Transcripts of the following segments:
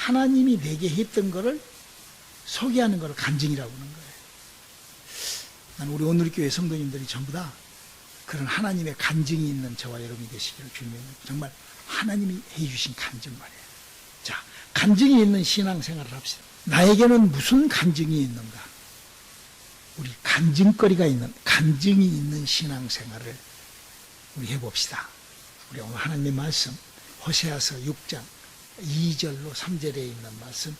하나님이 내게 했던 것을 소개하는 것을 간증이라고 하는 거예요. 나는 우리 오늘교회 성도님들이 전부 다 그런 하나님의 간증이 있는 저와 여러분이 되시기를 주님의 정말 하나님이 해주신 간증 말이에요. 자, 간증이 있는 신앙생활을 합시다. 나에게는 무슨 간증이 있는가? 우리 간증거리가 있는, 간증이 있는 신앙생활을 우리 해봅시다. 우리 오늘 하나님의 말씀 호세아서 6장 2절로 3절에 있는 말씀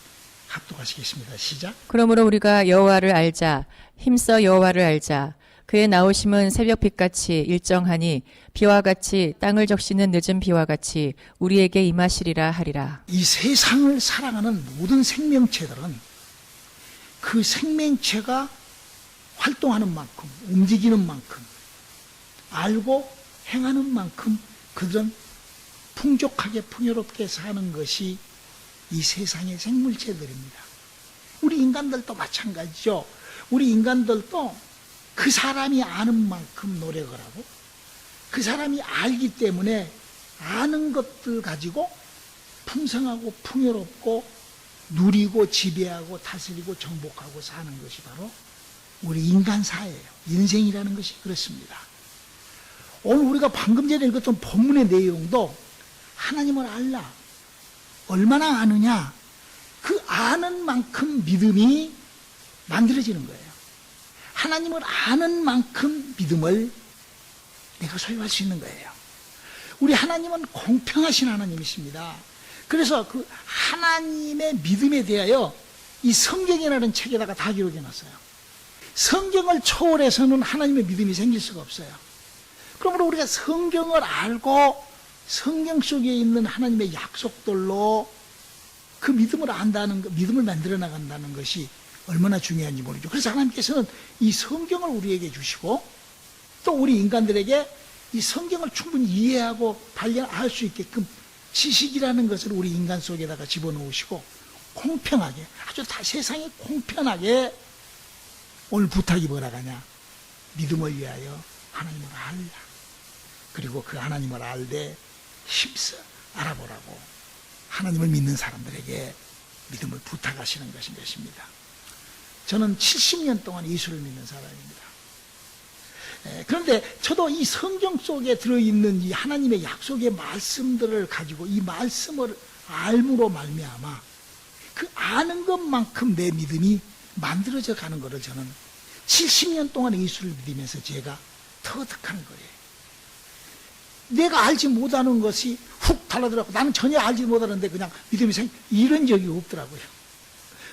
합독하시겠습니다. 시작. 그러므로 우리가 여호와를 알자. 힘써 여호와를 알자. 그의 나오심은 새벽빛같이 일정하니 비와 같이 땅을 적시는 늦은 비와 같이 우리에게 임하시리라 하리라. 이 세상을 살아가는 모든 생명체들은 그 생명체가 활동하는 만큼, 움직이는 만큼, 알고 행하는 만큼 그들은 풍족하게 풍요롭게 사는 것이 이 세상의 생물체들입니다. 우리 인간들도 마찬가지죠. 우리 인간들도 그 사람이 아는 만큼 노력을 하고 그 사람이 알기 때문에 아는 것들 가지고 풍성하고 풍요롭고 누리고 지배하고 다스리고 정복하고 사는 것이 바로 우리 인간사예요. 인생이라는 것이 그렇습니다. 오늘 우리가 방금 전에 읽었던 본문의 내용도 하나님을 알라. 얼마나 아느냐? 그 아는 만큼 믿음이 만들어지는 거예요. 하나님을 아는 만큼 믿음을 내가 소유할 수 있는 거예요. 우리 하나님은 공평하신 하나님이십니다. 그래서 그 하나님의 믿음에 대하여 이 성경이라는 책에다가 다 기록해 놨어요. 성경을 초월해서는 하나님의 믿음이 생길 수가 없어요. 그러므로 우리가 성경을 알고 성경 속에 있는 하나님의 약속들로 그 믿음을 안다는 것, 믿음을 만들어 나간다는 것이 얼마나 중요한지 모르죠. 그래서 하나님께서는 이 성경을 우리에게 주시고 또 우리 인간들에게 이 성경을 충분히 이해하고 발견할 수 있게끔 지식이라는 것을 우리 인간 속에다가 집어넣으시고 공평하게, 아주 다 세상에 공평하게 오늘 부탁이 뭐라 가냐? 믿음을 위하여 하나님을 알라. 그리고 그 하나님을 알되 힘써 알아보라고 하나님을 믿는 사람들에게 믿음을 부탁하시는 것입니다. 저는 70년 동안 예수를 믿는 사람입니다. 그런데 저도 이 성경 속에 들어있는 이 하나님의 약속의 말씀들을 가지고 이 말씀을 알므로 말미암아 그 아는 것만큼 내 믿음이 만들어져 가는 것을 저는 70년 동안 예수를 믿으면서 제가 터득하는 거예요. 내가 알지 못하는 것이 훅 달라들었고 나는 전혀 알지 못하는데 그냥 믿음이 이런 적이 없더라고요.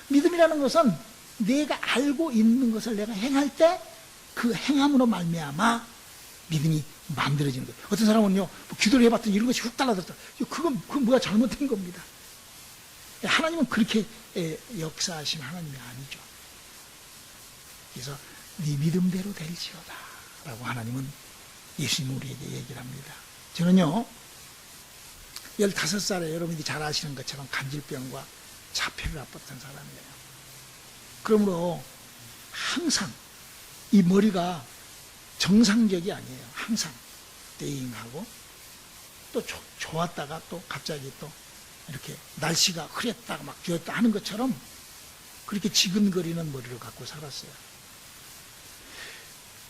믿음이라는 것은 내가 알고 있는 것을 내가 행할 때 그 행함으로 말미암아 믿음이 만들어지는 거예요. 어떤 사람은요, 뭐 기도를 해봤더니 이런 것이 훅 달라들었다. 그건 뭐가 잘못된 겁니다. 하나님은 그렇게 역사하신 하나님이 아니죠. 그래서 네 믿음대로 될지어다 라고 하나님은 예수님 우리에게 얘기를 합니다. 저는요 15살에 여러분들이 잘 아시는 것처럼 간질병과 자폐를 아팠던 사람이에요. 그러므로 항상 이 머리가 정상적이 아니에요. 항상 떼잉하고 또 좋았다가 또 갑자기 또 이렇게 날씨가 흐렸다가 막 쥐었다 하는 것처럼 그렇게 지근거리는 머리를 갖고 살았어요.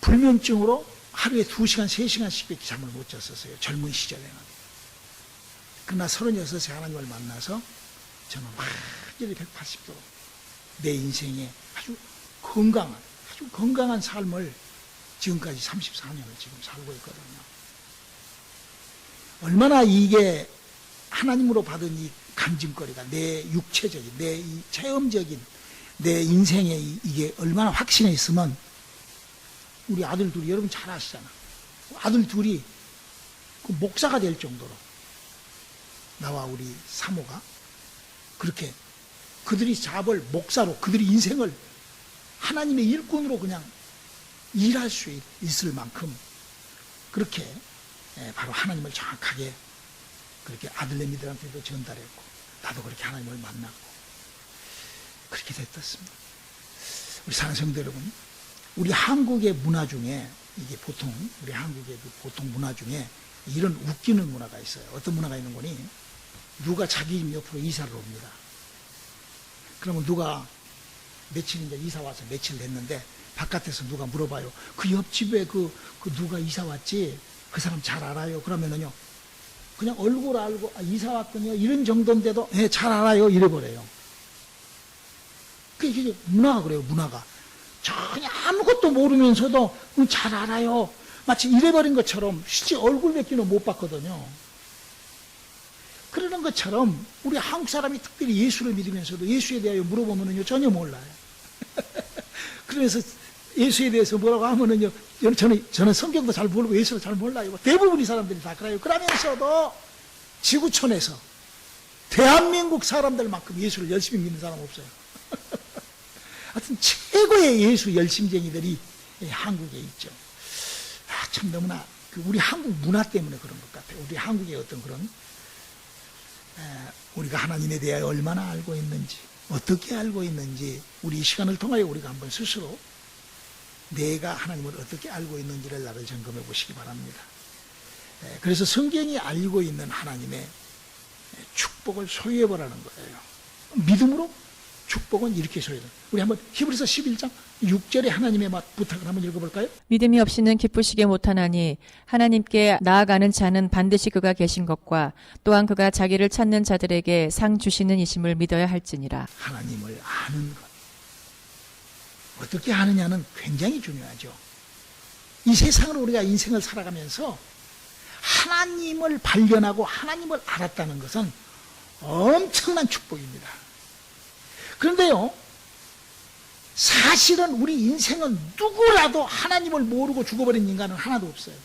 불면증으로 하루에 2시간, 3시간씩밖에 잠을 못 잤었어요. 젊은 시절에는. 그러나 36세 하나님을 만나서 저는 완전히 180도로 내 인생에 아주 건강한 삶을 지금까지 34년을 지금 살고 있거든요. 얼마나 이게 하나님으로 받은 이 간증거리가 내 육체적인, 내 이 체험적인 내 인생에 이게 얼마나 확신해 있으면 우리 아들 둘이, 여러분 잘 아시잖아. 아들 둘이 그 목사가 될 정도로 나와 우리 사모가 그렇게 그들이 잡을 목사로 그들이 인생을 하나님의 일꾼으로 그냥 일할 수 있을 만큼 그렇게 바로 하나님을 정확하게 그렇게 아들내미들한테도 전달했고 나도 그렇게 하나님을 만났고 그렇게 됐었습니다. 우리 사랑하는 성도 여러분, 우리 한국의 문화 중에 이게 보통 우리 한국의 그 보통 문화 중에 이런 웃기는 문화가 있어요. 어떤 문화가 있는 거니? 누가 자기 집 옆으로 이사를 옵니다. 그러면 누가 며칠 이제 이사 와서 며칠 됐는데 바깥에서 누가 물어봐요. 그 옆집에 그 누가 이사 왔지? 그 사람 잘 알아요. 그러면은요, 그냥 얼굴 알고, 이사 왔군요. 이런 정도인데도, 예, 잘 알아요. 이래버려요. 그게 문화가 그래요, 문화가. 전혀 아무것도 모르면서도 잘 알아요. 마치 이래버린 것처럼 실제 얼굴밖에는 못 봤거든요. 그러는 것처럼 우리 한국 사람이 특별히 예수를 믿으면서도 예수에 대하여 물어보면은요, 전혀 몰라요. 그래서 예수에 대해서 뭐라고 하면은요, 저는 성경도 잘 모르고 예수를 잘 몰라요. 대부분의 사람들이 다 그래요. 그러면서도 지구촌에서 대한민국 사람들만큼 예수를 열심히 믿는 사람 없어요. 하여튼 최고의 예수 열심쟁이들이 한국에 있죠. 참 너무나 우리 한국 문화 때문에 그런 것 같아요. 우리 한국의 어떤 그런 우리가 하나님에 대하여 얼마나 알고 있는지, 어떻게 알고 있는지, 우리 이 시간을 통하여 우리가 한번 스스로 내가 하나님을 어떻게 알고 있는지를 나를 점검해 보시기 바랍니다. 그래서 성경이 알고 있는 하나님의 축복을 소유해 보라는 거예요. 믿음으로 축복은 이렇게 소유해요. 우리 한번 히브리서 11장 6절에 하나님의 부탁을 한번 읽어볼까요? 믿음이 없이는 기쁘시게 못하나니 하나님께 나아가는 자는 반드시 그가 계신 것과 또한 그가 자기를 찾는 자들에게 상 주시는 이심을 믿어야 할지니라. 하나님을 아는 것. 어떻게 아느냐는 굉장히 중요하죠. 이 세상을 우리가 인생을 살아가면서 하나님을 발견하고 하나님을 알았다는 것은 엄청난 축복입니다. 그런데요, 사실은 우리 인생은 누구라도 하나님을 모르고 죽어버린 인간은 하나도 없어요.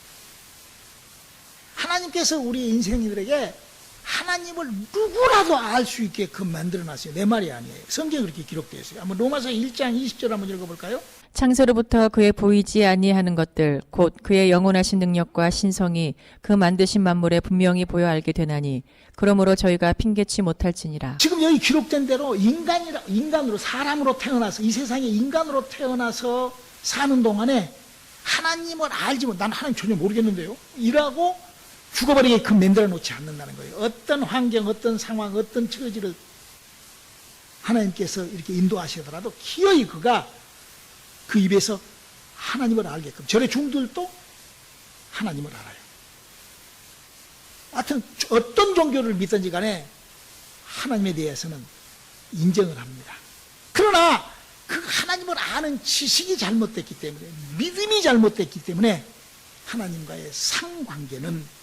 하나님께서 우리 인생들에게 하나님을 누구라도 알 수 있게끔 만들어놨어요. 내 말이 아니에요. 성경에 그렇게 기록되어 있어요. 한번 로마서 1장 20절 한번 읽어볼까요? 창세로부터 그의 보이지 아니하는 것들 곧 그의 영원하신 능력과 신성이 그 만드신 만물에 분명히 보여 알게 되나니 그러므로 저희가 핑계치 못할지니라. 지금 여기 기록된 대로 인간으로 사람으로 태어나서 이 세상에 인간으로 태어나서 사는 동안에 하나님을 알지 못, 난 하나님 전혀 모르겠는데요, 이라고 죽어버리게끔 만들어 놓지 않는다는 거예요. 어떤 환경, 어떤 상황, 어떤 처지를 하나님께서 이렇게 인도하시더라도 기어이 그가 그 입에서 하나님을 알게끔. 절의 중들도 하나님을 알아요. 하여튼 어떤 종교를 믿든지 간에 하나님에 대해서는 인정을 합니다. 그러나 그 하나님을 아는 지식이 잘못됐기 때문에, 믿음이 잘못됐기 때문에 하나님과의 상관계는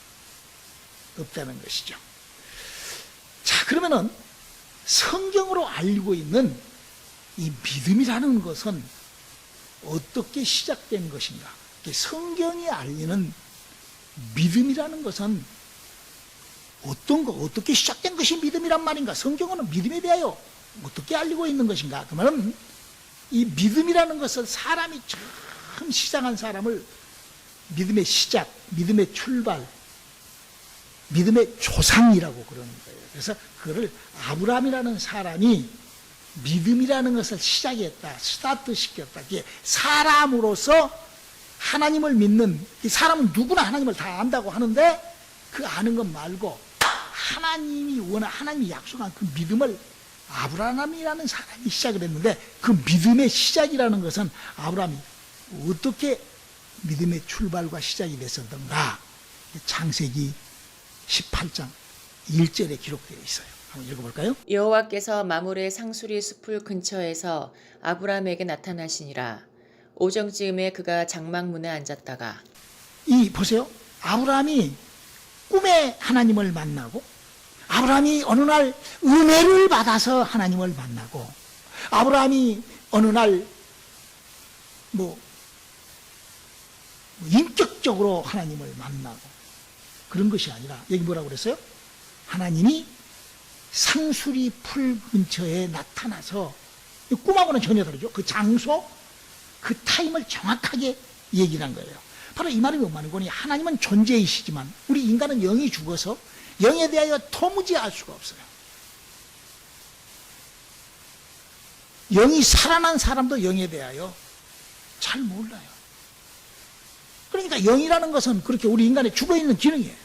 없다는 것이죠. 자, 그러면은 성경으로 알고 있는 이 믿음이라는 것은 어떻게 시작된 것인가? 성경이 알리는 믿음이라는 것은 어떻게 시작된 것이 믿음이란 말인가? 성경은 믿음에 대하여 어떻게 알리고 있는 것인가? 그러면 이 믿음이라는 것은 사람이 처음 시작한 사람을 믿음의 시작, 믿음의 출발, 믿음의 조상이라고 그러는 거예요. 그래서 그거를 아브라함이라는 사람이 믿음이라는 것을 시작했다, 스타트 시켰다. 이게 사람으로서 하나님을 믿는, 이 사람은 누구나 하나님을 다 안다고 하는데 그 아는 것 말고 하나님이 약속한 그 믿음을 아브라함이라는 사람이 시작을 했는데, 그 믿음의 시작이라는 것은 아브라함이 어떻게 믿음의 출발과 시작이 됐었던가, 창세기 18장 1절에 기록되어 있어요. 한번 읽어볼까요? 여호와께서 마물의 상수리 숲을 근처에서 아브라함에게 나타나시니라. 오정쯤에 그가 장막문에 앉았다가. 보세요. 아브라함이 꿈에 하나님을 만나고, 아브라함이 어느 날 은혜를 받아서 하나님을 만나고, 아브라함이 어느 날 인격적으로 하나님을 만나고, 그런 것이 아니라 여기 뭐라고 그랬어요? 하나님이 상수리 풀 근처에 나타나서, 꿈하고는 전혀 다르죠. 그 장소, 그 타임을 정확하게 얘기를 한 거예요. 바로 이 말이 뭔 말이고, 하나님은 존재이시지만 우리 인간은 영이 죽어서 영에 대하여 도무지 알 수가 없어요. 영이 살아난 사람도 영에 대하여 잘 몰라요. 그러니까 영이라는 것은 그렇게 우리 인간의 죽어있는 기능이에요.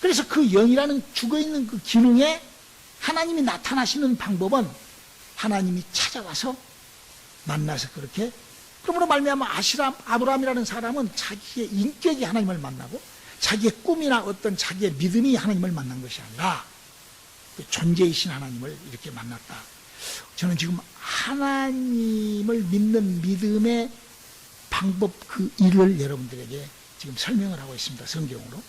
그래서 그 영이라는 죽어있는 그 기능에 하나님이 나타나시는 방법은 하나님이 찾아와서 만나서 그렇게, 그러므로 말미암아 아브라함이라는 사람은 자기의 인격이 하나님을 만나고 자기의 꿈이나 어떤 자기의 믿음이 하나님을 만난 것이 아니라 존재이신 하나님을 이렇게 만났다. 저는 지금 하나님을 믿는 믿음의 방법, 그 일을 여러분들에게 지금 설명을 하고 있습니다. 성경으로.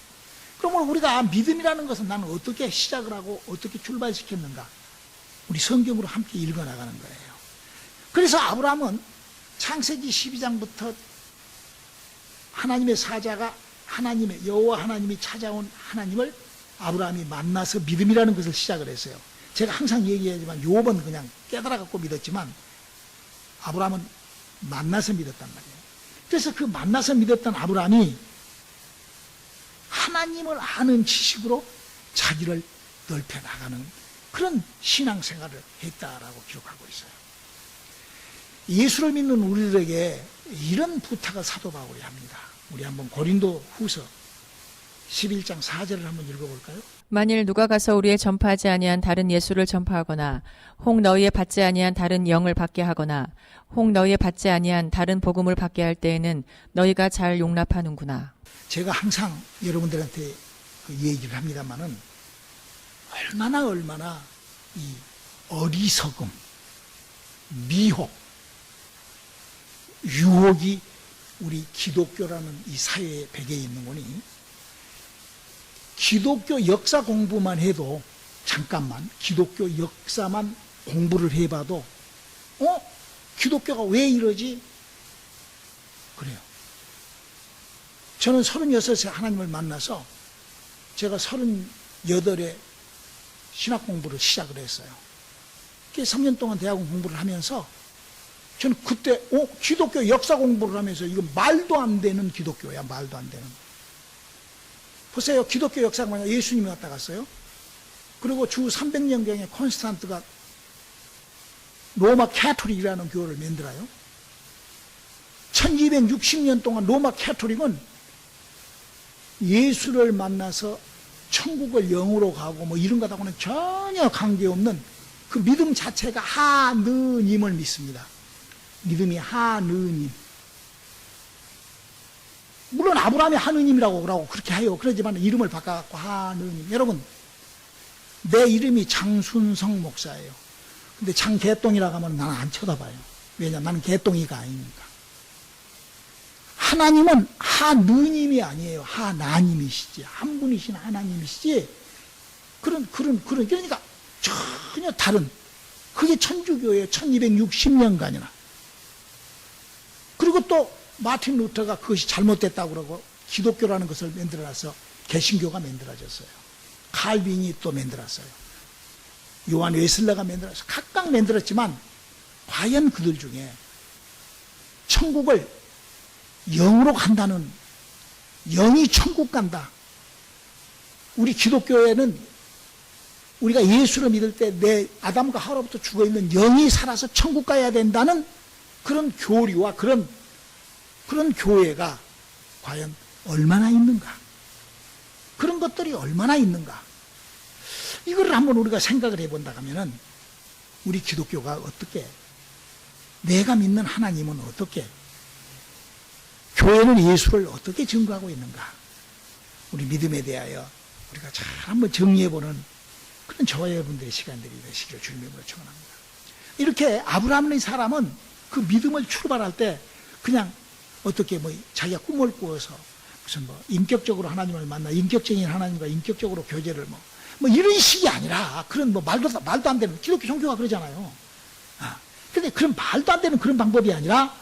그러면 우리가 믿음이라는 것은 나는 어떻게 시작을 하고 어떻게 출발시켰는가? 우리 성경으로 함께 읽어나가는 거예요. 그래서 아브라함은 창세기 12장부터 하나님의 사자가 여호와 하나님이 찾아온 하나님을 아브라함이 만나서 믿음이라는 것을 시작을 했어요. 제가 항상 얘기하지만 욥은 그냥 깨달아갖고 믿었지만 아브라함은 만나서 믿었단 말이에요. 그래서 그 만나서 믿었던 아브라함이 하나님을 아는 지식으로 자기를 넓혀나가는 그런 신앙생활을 했다라고 기록하고 있어요. 예수를 믿는 우리들에게 이런 부탁을 사도 바울이 합니다. 우리 한번 고린도 후서 11장 4절을 한번 읽어볼까요? 만일 누가 가서 우리의 전파하지 아니한 다른 예수를 전파하거나 혹 너희의 받지 아니한 다른 영을 받게 하거나 혹 너희의 받지 아니한 다른 복음을 받게 할 때에는 너희가 잘 용납하는구나. 제가 항상 여러분들한테 그 얘기를 합니다마는 얼마나 이 어리석음, 미혹, 유혹이 우리 기독교라는 이 사회의 배경에 있는 거니, 기독교 역사 공부만 해도, 잠깐만 기독교 역사만 공부를 해봐도 기독교가 왜 이러지? 그래요. 저는 36세 하나님을 만나서 제가 38에 신학 공부를 시작을 했어요. 3년 동안 대학원 공부를 하면서 저는 그때 기독교 역사 공부를 하면서 이거 말도 안 되는 기독교야. 말도 안 되는. 보세요. 기독교 역사가 뭐냐. 예수님이 왔다 갔어요. 그리고 주 300년경에 콘스탄트가 로마 캐토릭이라는 교회를 만들어요. 1260년 동안 로마 캐토릭은 예수를 만나서 천국을 영으로 가고 뭐 이런 것하고는 전혀 관계없는 그 믿음 자체가 하느님을 믿습니다. 믿음이 하느님. 물론 아브라함이 하느님이라고 그렇게 해요. 그러지만 이름을 바꿔갖고 하느님. 여러분, 내 이름이 장순성 목사예요. 근데 장개똥이라고 하면 나는 안 쳐다봐요. 왜냐면 나는 개똥이가 아니니까. 하나님은 하느님이 아니에요. 하나님이시지. 한 분이신 하나님이시지. 그러니까 전혀 다른, 그게 천주교예요. 1260년간이나. 그리고 또 마틴 루터가 그것이 잘못됐다고 그러고 기독교라는 것을 만들어놔서 개신교가 만들어졌어요. 칼빈이 또 만들었어요. 요한 웨슬레가 만들어서 각각 만들었지만 과연 그들 중에 천국을 영으로 간다는, 영이 천국 간다. 우리 기독교에는 우리가 예수를 믿을 때 내 아담과 하와로부터 죽어있는 영이 살아서 천국 가야 된다는 그런 교리와 그런 교회가 과연 얼마나 있는가? 그런 것들이 얼마나 있는가? 이걸 한번 우리가 생각을 해본다 하면은 우리 기독교가 어떻게, 내가 믿는 하나님은 어떻게, 교회는 예수를 어떻게 증거하고 있는가? 우리 믿음에 대하여 우리가 잘 한번 정리해보는 그런 저와 여러분들의 시간들이 되시기를 주님의 이름으로 축원합니다. 이렇게 아브라함의 사람은 그 믿음을 출발할 때 그냥 어떻게 자기가 꿈을 꾸어서 무슨 인격적으로 하나님을 만나 인격적인 하나님과 인격적으로 교제를 이런 식이 아니라 그런 말도 안 되는, 기독교 종교가 그러잖아요. 근데 그런 말도 안 되는 그런 방법이 아니라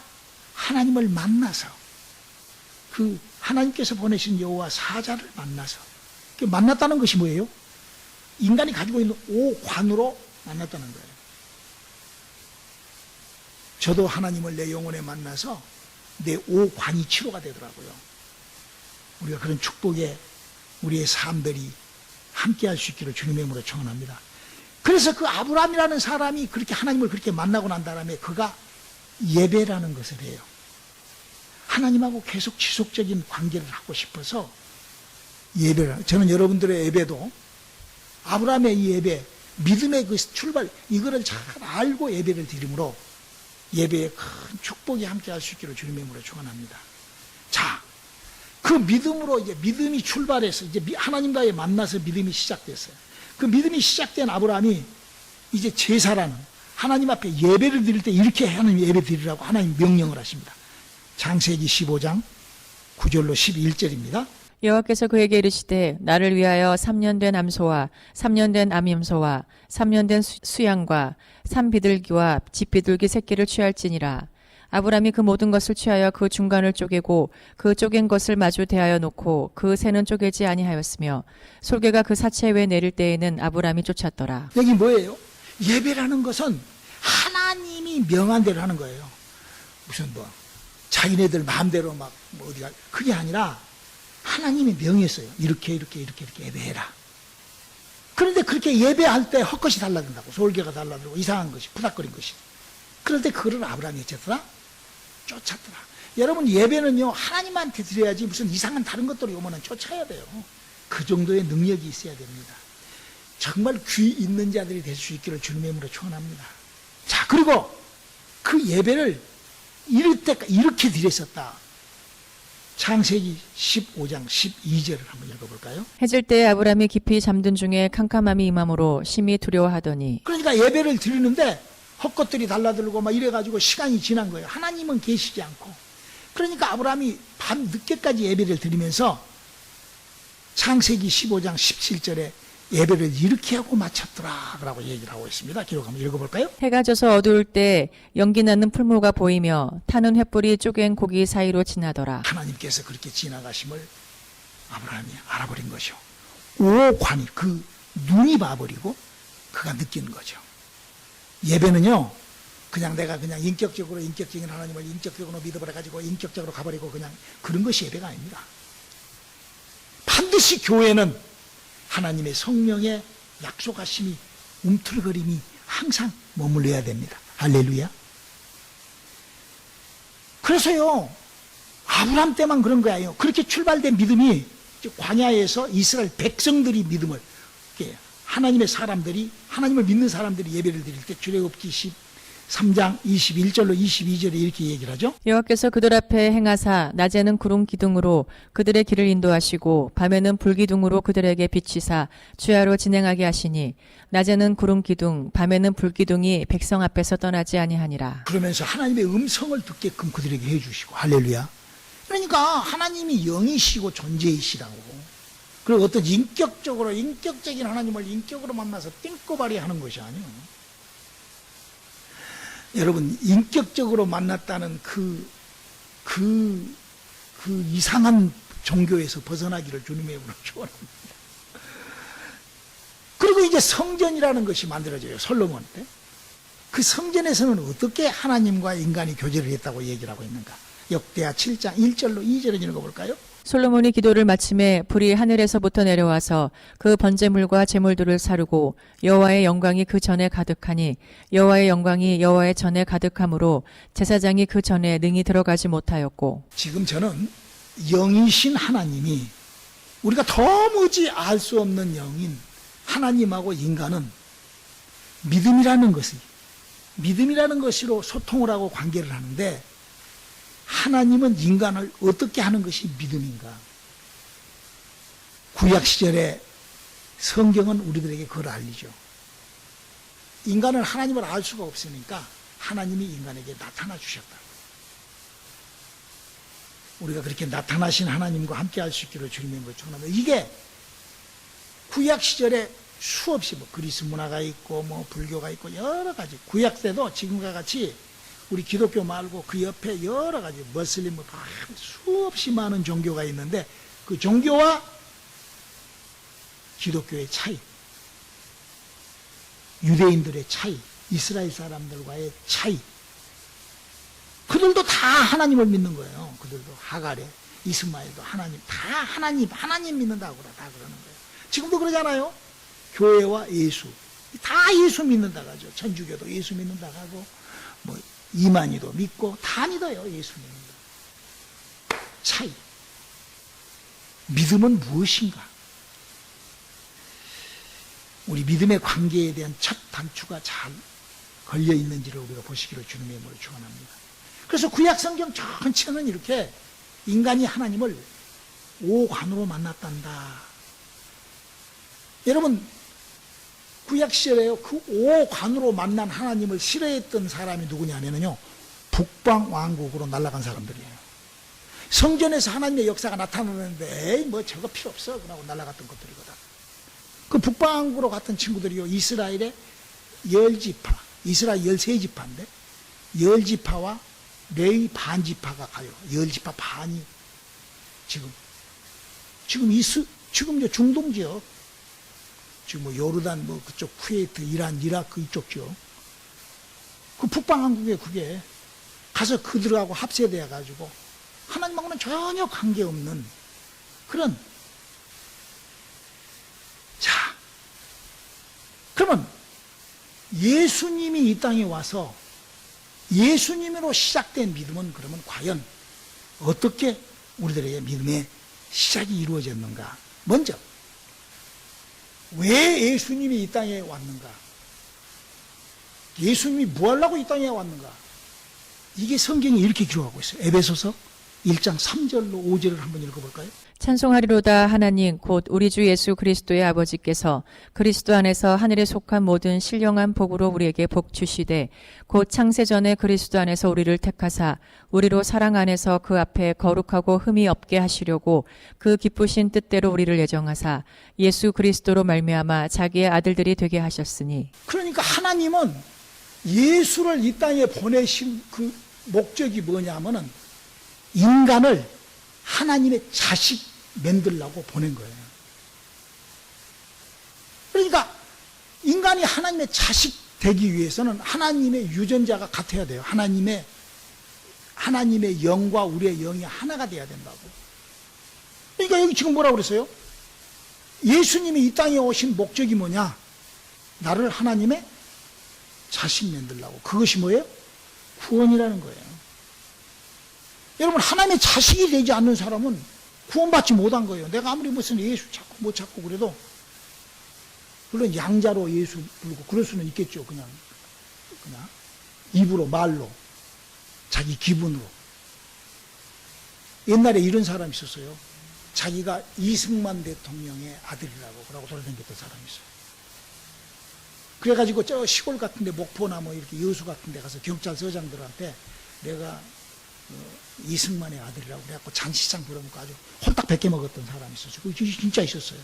하나님을 만나서 그 하나님께서 보내신 여호와 사자를 만나서, 만났다는 것이 뭐예요? 인간이 가지고 있는 오관으로 만났다는 거예요. 저도 하나님을 내 영혼에 만나서 내 오관이 치료가 되더라고요. 우리가 그런 축복에 우리의 삶들이 함께 할 수 있기를 주님의 이름으로 청원합니다. 그래서 그 아브라함이라는 사람이 그렇게 하나님을 그렇게 만나고 난 다음에 그가 예배라는 것을 해요. 하나님하고 계속 지속적인 관계를 하고 싶어서 예배를, 저는 여러분들의 예배도 아브라함의 이 예배, 믿음의 그 출발, 이거를 잘 알고 예배를 드림으로 예배에 큰 축복이 함께 할 수 있기를 주님의 이름으로 축원합니다. 자, 그 믿음으로 이제 믿음이 출발해서 이제 하나님과의 만나서 믿음이 시작됐어요. 그 믿음이 시작된 아브라함이 이제 제사라는 하나님 앞에 예배를 드릴 때 이렇게 하나님 예배 드리라고 하나님 명령을 하십니다. 창세기 15장 9절로 11절입니다. 여호와께서 그에게 이르시되 나를 위하여 3년 된 암소와 3년 된 암염소와 3년 된 수양과 산비둘기와 집비둘기 새끼를 취할지니라. 아브람이 그 모든 것을 취하여 그 중간을 쪼개고 그 쪼갠 것을 마주 대하여 놓고 그 새는 쪼개지 아니하였으며 솔개가 그 사체 위에 내릴 때에는 아브람이 쫓았더라. 여기 뭐예요? 예배라는 것은 하나님이 명한 대로 하는 거예요. 무슨 뭐 자기네들 마음대로 막 뭐 어디가 그게 아니라 하나님이 명했어요. 이렇게 예배해라. 그런데 그렇게 예배할 때 헛것이 달라든다고, 솔개가 달라들고 이상한 것이 푸닥거린 것이. 그런데 그거를 아브라함이 어쨌더라? 쫓았더라. 여러분, 예배는요 하나님한테 드려야지 무슨 이상한 다른 것들이 오면은 쫓아야 돼요. 그 정도의 능력이 있어야 됩니다. 정말 귀 있는 자들이 될 수 있기를 주님의 이름으로 축원합니다. 자, 그리고 그 예배를 이렇게 드렸었다. 창세기 15장 12절을 한번 읽어볼까요? 해질 때에 아브람이 깊이 잠든 중에 캄캄함이 임함으로 심히 두려워하더니. 그러니까 예배를 드리는데 헛것들이 달라들고 막 이래가지고 시간이 지난 거예요. 하나님은 계시지 않고. 그러니까 아브라함이 밤 늦게까지 예배를 드리면서 창세기 15장 17절에 예배를 이렇게 하고 마쳤더라 라고 얘기를 하고 있습니다. 기록 한번 읽어볼까요? 해가 져서 어두울 때 연기 나는 풀무가 보이며 타는 횃불이 쪼갠 고기 사이로 지나더라. 하나님께서 그렇게 지나가심을 아브라함이 알아버린 거죠. 오관이 그 눈이 봐버리고 그가 느낀 거죠. 예배는요 그냥 내가 그냥 인격적인 하나님을 인격적으로 믿어버려가지고 인격적으로 가버리고 그냥 그런 것이 예배가 아닙니다. 반드시 교회는 하나님의 성령의 약속하심이 움틀거림이 항상 머물러야 됩니다. 할렐루야. 그래서요 아브라함 때만 그런 거예요. 그렇게 출발된 믿음이 광야에서 이스라엘 백성들이 믿음을 하나님의 사람들이 하나님을 믿는 사람들이 예배를 드릴 때 출애굽기 13장 21절로 22절에 이렇게 얘기를 하죠. 여호와께서 그들 앞에 행하사 낮에는 구름 기둥으로 그들의 길을 인도하시고 밤에는 불 기둥으로 그들에게 비치사 주야로 진행하게 하시니 낮에는 구름 기둥 밤에는 불 기둥이 백성 앞에서 떠나지 아니하니라. 그러면서 하나님의 음성을 듣게끔 그들에게 해주시고 할렐루야. 그러니까 하나님이 영이시고 존재이시라고. 그리고 어떤 인격적인 하나님을 인격으로 만나서 띵꼬발이 하는 것이 아니에요. 여러분, 인격적으로 만났다는 그 이상한 종교에서 벗어나기를 주님의 이름으로 축원합니다. 그리고 이제 성전이라는 것이 만들어져요. 솔로몬 때. 그 성전에서는 어떻게 하나님과 인간이 교제를 했다고 얘기를 하고 있는가? 역대하 7장 1절로 2절을 읽어볼까요? 솔로몬이 기도를 마침에 불이 하늘에서부터 내려와서 그 번제물과 제물들을 사르고 여호와의 영광이 그 전에 가득하니 여호와의 영광이 여호와의 전에 가득함으로 제사장이 그 전에 능히 들어가지 못하였고. 지금 저는 영이신 하나님이 우리가 도무지 알 수 없는 영인 하나님하고 인간은 믿음이라는 것으로 소통을 하고 관계를 하는데 하나님은 인간을 어떻게 하는 것이 믿음인가? 구약시절에 성경은 우리들에게 그걸 알리죠. 인간은 하나님을 알 수가 없으니까 하나님이 인간에게 나타나 주셨다. 우리가 그렇게 나타나신 하나님과 함께 할 수 있기를 주님의 이름으로 축원합니다. 이게 구약시절에 수없이 뭐 그리스 문화가 있고 뭐 불교가 있고 여러 가지 구약 때도 지금과 같이 우리 기독교 말고 그 옆에 여러 가지 머슬림 수없이 많은 종교가 있는데 그 종교와 기독교의 차이, 유대인들의 차이, 이스라엘 사람들과의 차이, 그들도 다 하나님을 믿는 거예요. 그들도 하갈에 이스마엘도 하나님, 다 하나님 믿는다고 다 그러는 거예요. 지금도 그러잖아요. 교회와 예수, 다 예수 믿는다고 하죠. 천주교도 예수 믿는다고 하고 뭐 이만희도 믿고 다 믿어요. 예수 믿는다. 차이. 믿음은 무엇인가? 우리 믿음의 관계에 대한 첫 단추가 잘 걸려 있는지를 우리가 보시기를 주님의 이름으로 축원합니다. 그래서 구약 성경 전체는 이렇게 인간이 하나님을 오관으로 만났단다. 여러분 구약 시절에요. 그 오관으로 만난 하나님을 싫어했던 사람이 누구냐면요, 북방 왕국으로 날아간 사람들이에요. 성전에서 하나님의 역사가 나타나는데 에이 뭐 저거 필요 없어 그러고 날아갔던 것들이거든. 그 북방 왕국으로 갔던 친구들이요, 이스라엘의 10지파, 이스라엘 13지파인데 10지파와 레위 반지파가 가요. 10지파 반이 지금 지금 중동 지역, 지금 뭐 요르단 뭐 그쪽 쿠웨이트, 이란, 이라크 이쪽 지역, 그 북방 왕국에 그게 가서 그들하고 합세되어 가지고 하나님하고는 전혀 관계없는 그런. 자, 그러면 예수님이 이 땅에 와서 예수님으로 시작된 믿음은 그러면 과연 어떻게 우리들에게 믿음의 시작이 이루어졌는가? 먼저 왜 예수님이 이 땅에 왔는가? 예수님이 뭐 하려고 이 땅에 왔는가? 이게 성경이 이렇게 기록하고 있어요. 에베소서 1장 3절로 5절을 한번 읽어볼까요? 찬송하리로다 하나님 곧 우리 주 예수 그리스도의 아버지께서 그리스도 안에서 하늘에 속한 모든 신령한 복으로 우리에게 복 주시되 곧 창세전에 그리스도 안에서 우리를 택하사 우리로 사랑 안에서 그 앞에 거룩하고 흠이 없게 하시려고 그 기쁘신 뜻대로 우리를 예정하사 예수 그리스도로 말미암아 자기의 아들들이 되게 하셨으니. 그러니까 하나님은 예수를 이 땅에 보내신 그 목적이 뭐냐면은 인간을 하나님의 자식 만들려고 보낸 거예요. 그러니까 인간이 하나님의 자식 되기 위해서는 하나님의 유전자가 같아야 돼요. 하나님의 영과 우리의 영이 하나가 돼야 된다고. 그러니까 여기 지금 뭐라고 그랬어요? 예수님이 이 땅에 오신 목적이 뭐냐? 나를 하나님의 자식 만들려고. 그것이 뭐예요? 구원이라는 거예요. 여러분, 하나님의 자식이 되지 않는 사람은 구원받지 못한 거예요. 내가 아무리 무슨 예수 찾고 못 찾고 그래도, 물론 양자로 예수 부르고 그럴 수는 있겠죠. 그냥 입으로, 말로, 자기 기분으로. 옛날에 이런 사람이 있었어요. 자기가 이승만 대통령의 아들이라고 그러고 돌아다녔던 사람이 있어요. 그래가지고 저 시골 같은데, 목포나 뭐 이렇게 여수 같은데 가서 경찰서장들한테 내가 이승만의 아들이라고 그래갖고 장시장 부려놓고 아주 홀딱 뱉게 먹었던 사람이 있었어요. 그거 진짜 있었어요.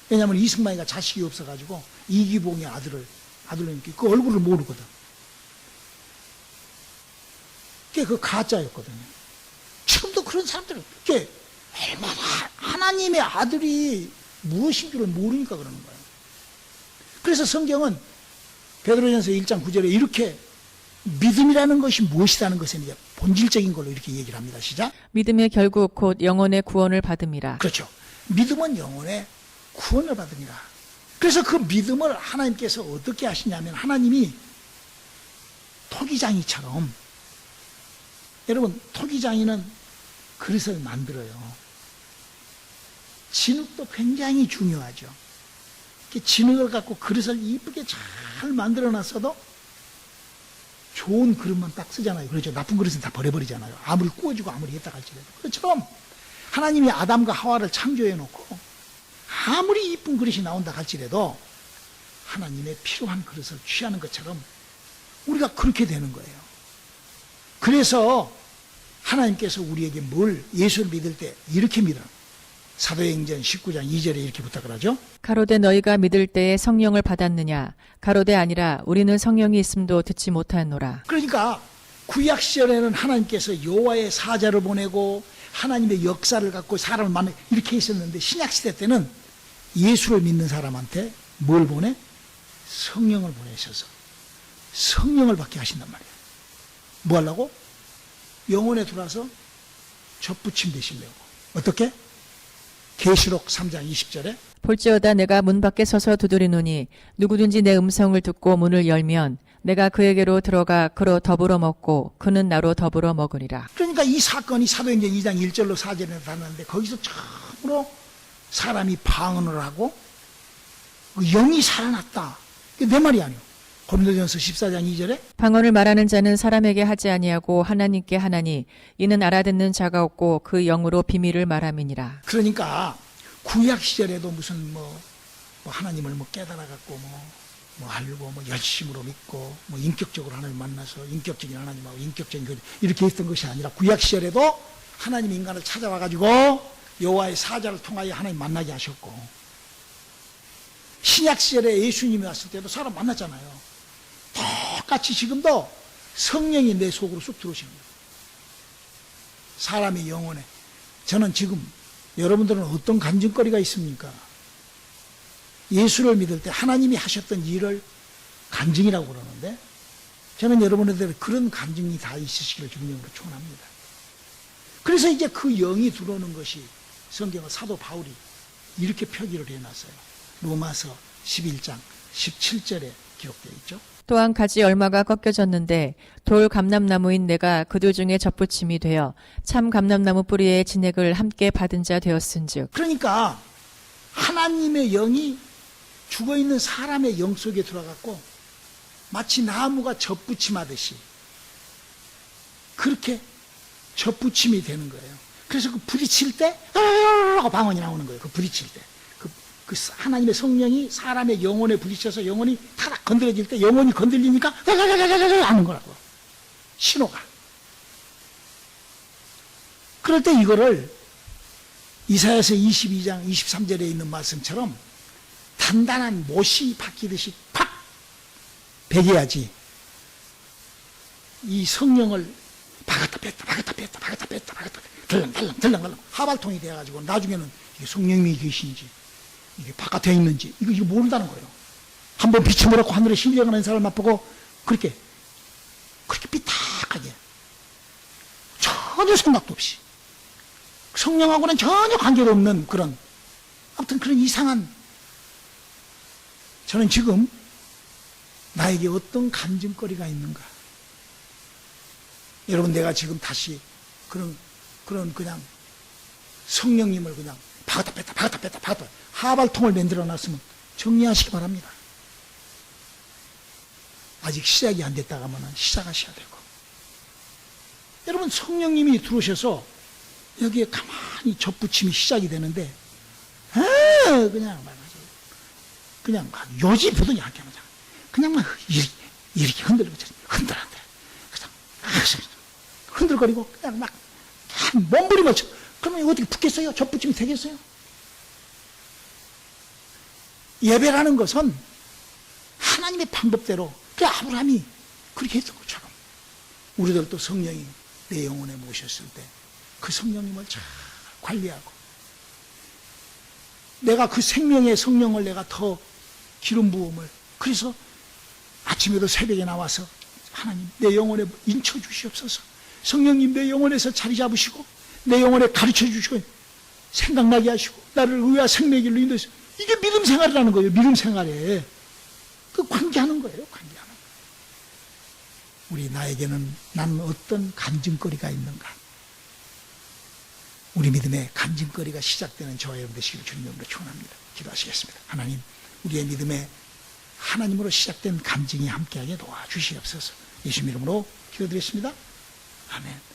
왜냐하면 이승만이가 자식이 없어가지고 이기봉의 아들로 이렇게 그 얼굴을 모르거든. 그게 그 가짜였거든요. 지금도 그런 사람들은 그게 얼마나 하나님의 아들이 무엇인 줄을 모르니까 그러는 거예요. 그래서 성경은 베드로전서 1장 9절에 이렇게 믿음이라는 것이 무엇이라는 것은 이제 본질적인 걸로 이렇게 얘기를 합니다. 시작. 믿음의 결국 곧 영혼의 구원을 받음이라. 그렇죠. 믿음은 영혼의 구원을 받음이라. 그래서 그 믿음을 하나님께서 어떻게 하시냐면, 하나님이 토기장이처럼, 여러분 토기장이는 그릇을 만들어요. 진흙도 굉장히 중요하죠. 진흙을 갖고 그릇을 이쁘게 잘 만들어놨어도 좋은 그릇만 딱 쓰잖아요. 그렇죠. 나쁜 그릇은 다 버려버리잖아요. 아무리 구워지고 아무리 했다 할지라도. 그것처럼 하나님이 아담과 하와를 창조해 놓고 아무리 이쁜 그릇이 나온다 할지라도 하나님의 필요한 그릇을 취하는 것처럼 우리가 그렇게 되는 거예요. 그래서 하나님께서 우리에게 예수를 믿을 때 이렇게 믿어라. 사도행전 19장 2절에 이렇게 부탁을 하죠. 가로되 너희가 믿을 때에 성령을 받았느냐? 가로되 아니라 우리는 성령이 있음도 듣지 못하노라. 그러니까 구약 시절에는 하나님께서 여호와의 사자를 보내고 하나님의 역사를 갖고 사람을 만나 이렇게 했었는데, 신약 시대 때는 예수를 믿는 사람한테 뭘 보내? 성령을 보내셔서 성령을 받게 하신단 말이에요. 뭐 하려고? 영혼에 들어와서 접붙임 되시려고. 어떻게? 계시록 3장 20절에 볼지어다 내가 문 밖에 서서 두드리노니 누구든지 내 음성을 듣고 문을 열면 내가 그에게로 들어가 그로 더불어 먹고 그는 나로 더불어 먹으리라. 그러니까 이 사건이 사도행전 2장 1절로 4절에 나타났는데, 거기서 처음으로 사람이 방언을 하고 그 영이 살아났다. 그게 내 말이 아니에요. 고린도전서 14장 2절에 방언을 말하는 자는 사람에게 하지 아니하고 하나님께 하나니 이는 알아듣는 자가 없고 그 영으로 비밀을 말함이니라. 그러니까 구약 시절에도 무슨 하나님을 깨달아 갖고 알고 열심으로 믿고 인격적으로 하나님 만나서 인격적인 하나님하고 인격적인 교제 이렇게 했던 것이 아니라 구약 시절에도 하나님 인간을 찾아와 가지고 여호와의 사자를 통하여 하나님 만나게 하셨고 신약 시절에 예수님이 왔을 때도 사람 만났잖아요. 똑같이 지금도 성령이 내 속으로 쑥 들어오시는 거예요. 사람의 영혼에. 저는 지금 여러분들은 어떤 간증거리가 있습니까? 예수를 믿을 때 하나님이 하셨던 일을 간증이라고 그러는데 저는 여러분들 그런 간증이 다 있으시기를 주님으로 축원합니다. 그래서 이제 그 영이 들어오는 것이 성경은 사도 바울이 이렇게 표기를 해놨어요. 로마서 11장 17절에 기록되어 있죠. 또한 가지 얼마가 꺾여졌는데 돌 감람나무인 내가 그들 중에 접붙임이 되어 참 감람나무 뿌리의 진액을 함께 받은 자 되었은즉. 그러니까 하나님의 영이 죽어있는 사람의 영 속에 들어갔고 마치 나무가 접붙임하듯이 그렇게 접붙임이 되는 거예요. 그래서 그 부딪힐 때 하고 방언이 나오는 거예요. 그 부딪힐 때 그 하나님의 성령이 사람의 영혼에 부딪혀서 영혼이 타락 건드려질 때 영혼이 건들리니까 하는 거라고. 신호가. 그럴 때 이거를 이사야서 22장 23절에 있는 말씀처럼 단단한 못이 박히듯이 팍 베겨야지 이 성령을 박았다 뺐다 박았다 뺐다 박았다 뺐다 박았다 덜렁덜렁 하발통이 돼가지고 나중에는 이게 성령님이 계신지 이게 바깥에 있는지 이거 모른다는 거예요. 한번 비침을 하고 하늘에 신령하는 사람을 맛보고 그렇게 삐딱하게 전혀 생각도 없이 성령하고는 전혀 관계가 없는 그런 아무튼 그런 이상한 저는 지금 나에게 어떤 간증거리가 있는가? 여러분 내가 지금 다시 그런 그냥 성령님을 그냥 박았다 뺐다 하발통을 만들어 놨으면 정리하시기 바랍니다. 아직 시작이 안 됐다가 하면 시작하셔야 되고 여러분 성령님이 들어오셔서 여기에 가만히 접붙임이 시작이 되는데 그냥 요지 부동이 안 되는 그냥 막 이렇게 흔들리고 흔들한데 그냥 흔들거리고 그냥 막 몸부림을 쳐. 그러면 어떻게 붙겠어요? 접붙임이 되겠어요? 예배라는 것은 하나님의 방법대로 그 아브라함이 그렇게 했던 것처럼 우리들도 성령이 내 영혼에 모셨을 때 그 성령님을 잘 관리하고 내가 그 생명의 성령을 내가 더 기름 부음을 그래서 아침에도 새벽에 나와서 하나님 내 영혼에 인쳐 주시옵소서. 성령님 내 영혼에서 자리 잡으시고 내 영혼에 가르쳐 주시고 생각나게 하시고 나를 의와 생명의 길로 인도해서 이게 믿음 생활이라는 거예요. 믿음 생활에 그 관계하는 거예요. 관계하는 거예요. 우리 나에게는 나는 어떤 간증거리가 있는가? 우리 믿음의 간증거리가 시작되는 저와 여러분 되시기를 주님으로 축원합니다. 기도하시겠습니다. 하나님 우리의 믿음에 하나님으로 시작된 간증이 함께하게 도와주시옵소서. 예수님 이름으로 기도드렸습니다. 아멘.